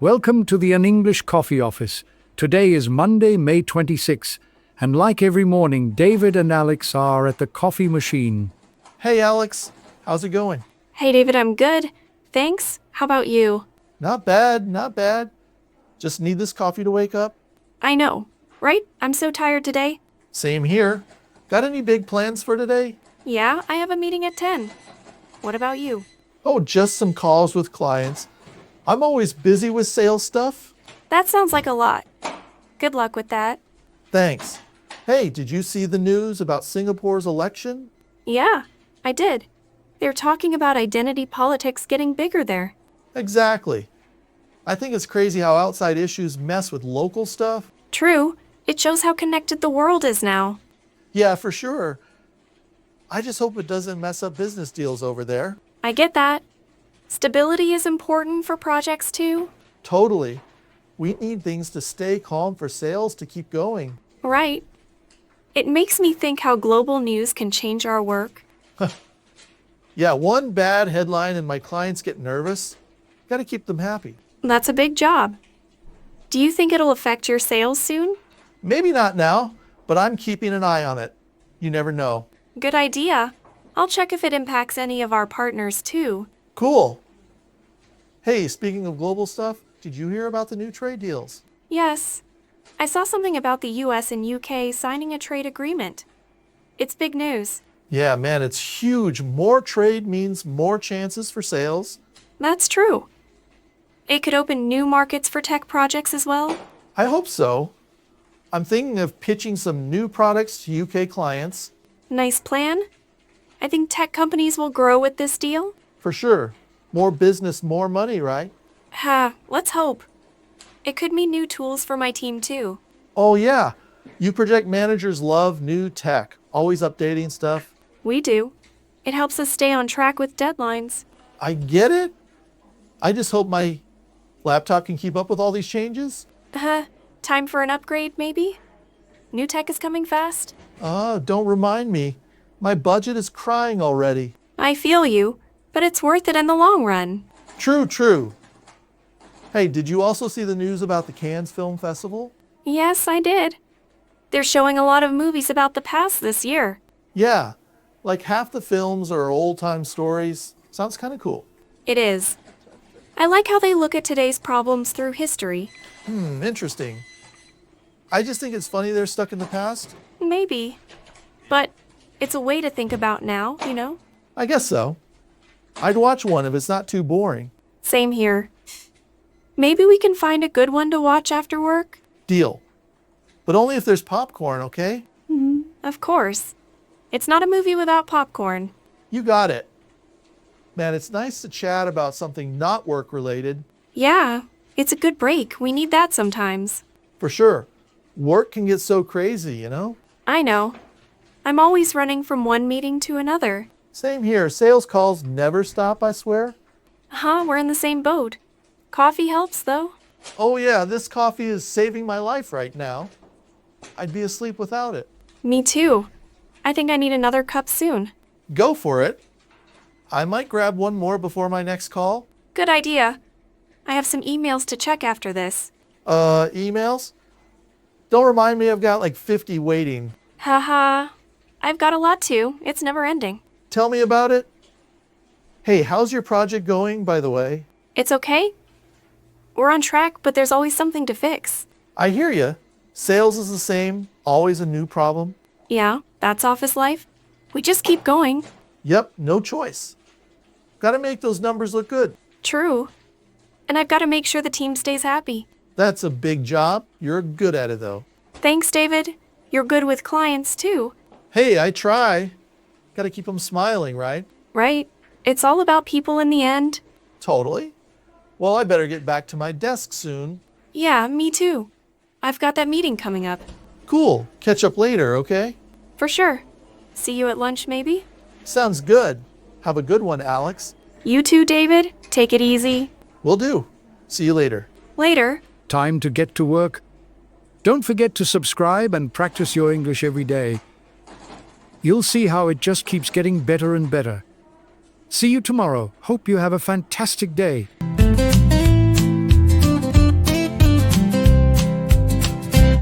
Welcome to the An English Coffee Office. Today is Monday, May 26th, and like every morning, David and Alex are at the coffee machine. Hey Alex, how's it going? Hey David, I'm good. Thanks. How about you? Not bad, not bad. Just need this coffee to wake up? I know, right? I'm so tired today. Same here. Got any big plans for today? Yeah, I have a meeting at 10. What about you? Oh, just some calls with clients. I'm always busy with sales stuff. That sounds like a lot. Good luck with that. Thanks. Hey, did you see the news about Singapore's election? Yeah, I did. They're talking about identity politics getting bigger there. Exactly. I think it's crazy how outside issues mess with local stuff. True. It shows how connected the world is now. Yeah, for sure. I just hope it doesn't mess up business deals over there. I get that. Stability is important for projects too. Totally. We need things to stay calm for sales to keep going. Right. It makes me think how global news can change our work. Yeah, one bad headline and my clients get nervous. Gotta keep them happy. That's a big job. Do you think it'll affect your sales soon? Maybe not now, but I'm keeping an eye on it. You never know. Good idea. I'll check if it impacts any of our partners too. Cool. Hey, speaking of global stuff, did you hear about the new trade deals? Yes. I saw something about the US and UK signing a trade agreement. It's big news. Yeah, man, it's huge. More trade means more chances for sales. That's true. It could open new markets for tech projects as well. I hope so. I'm thinking of pitching some new products to UK clients. Nice plan. I think tech companies will grow with this deal. For sure. More business, more money, right? Let's hope. It could mean new tools for my team too. Oh yeah, you project managers love new tech, always updating stuff. We do. It helps us stay on track with deadlines. I get it. I just hope my laptop can keep up with all these changes. Time for an upgrade maybe? New tech is coming fast. Don't remind me. My budget is crying already. I feel you, but it's worth it in the long run. True. Hey, did you also see the news about the Cannes Film Festival? Yes, I did. They're showing a lot of movies about the past this year. Yeah, like half the films are old-time stories. Sounds kind of cool. It is. I like how they look at today's problems through history. Interesting. I just think it's funny they're stuck in the past. Maybe. But it's a way to think about now, you know? I guess so. I'd watch one if it's not too boring. Same here. Maybe we can find a good one to watch after work? Deal. But only if there's popcorn, okay? Of course. It's not a movie without popcorn. You got it. Man, it's nice to chat about something not work-related. Yeah, it's a good break. We need that sometimes. For sure. Work can get so crazy, you know? I know. I'm always running from one meeting to another. Same here. Sales calls never stop, I swear. We're in the same boat. Coffee helps, though. Oh yeah, this coffee is saving my life right now. I'd be asleep without it. Me too. I think I need another cup soon. Go for it. I might grab one more before my next call. Good idea. I have some emails to check after this. Emails? Don't remind me I've got like 50 waiting. I've got a lot too. It's never ending. Tell me about it. Hey, how's your project going, by the way? It's okay. We're on track, but there's always something to fix. I hear ya. Sales is the same, always a new problem. Yeah, that's office life. We just keep going. Yep, no choice. Gotta make those numbers look good. True. And I've got to make sure the team stays happy. That's a big job. You're good at it, though. Thanks, David. You're good with clients, too. Hey, I try. Gotta keep them smiling, right? Right. It's all about people in the end. Totally. Well, I better get back to my desk soon. Yeah, me too. I've got that meeting coming up. Cool. Catch up later, okay? For sure. See you at lunch, maybe? Sounds good. Have a good one, Alex. You too, David. Take it easy. Will do. See you later. Later. Time to get to work. Don't forget to subscribe and practice your English every day. You'll see how it just keeps getting better and better. See you tomorrow. Hope you have a fantastic day.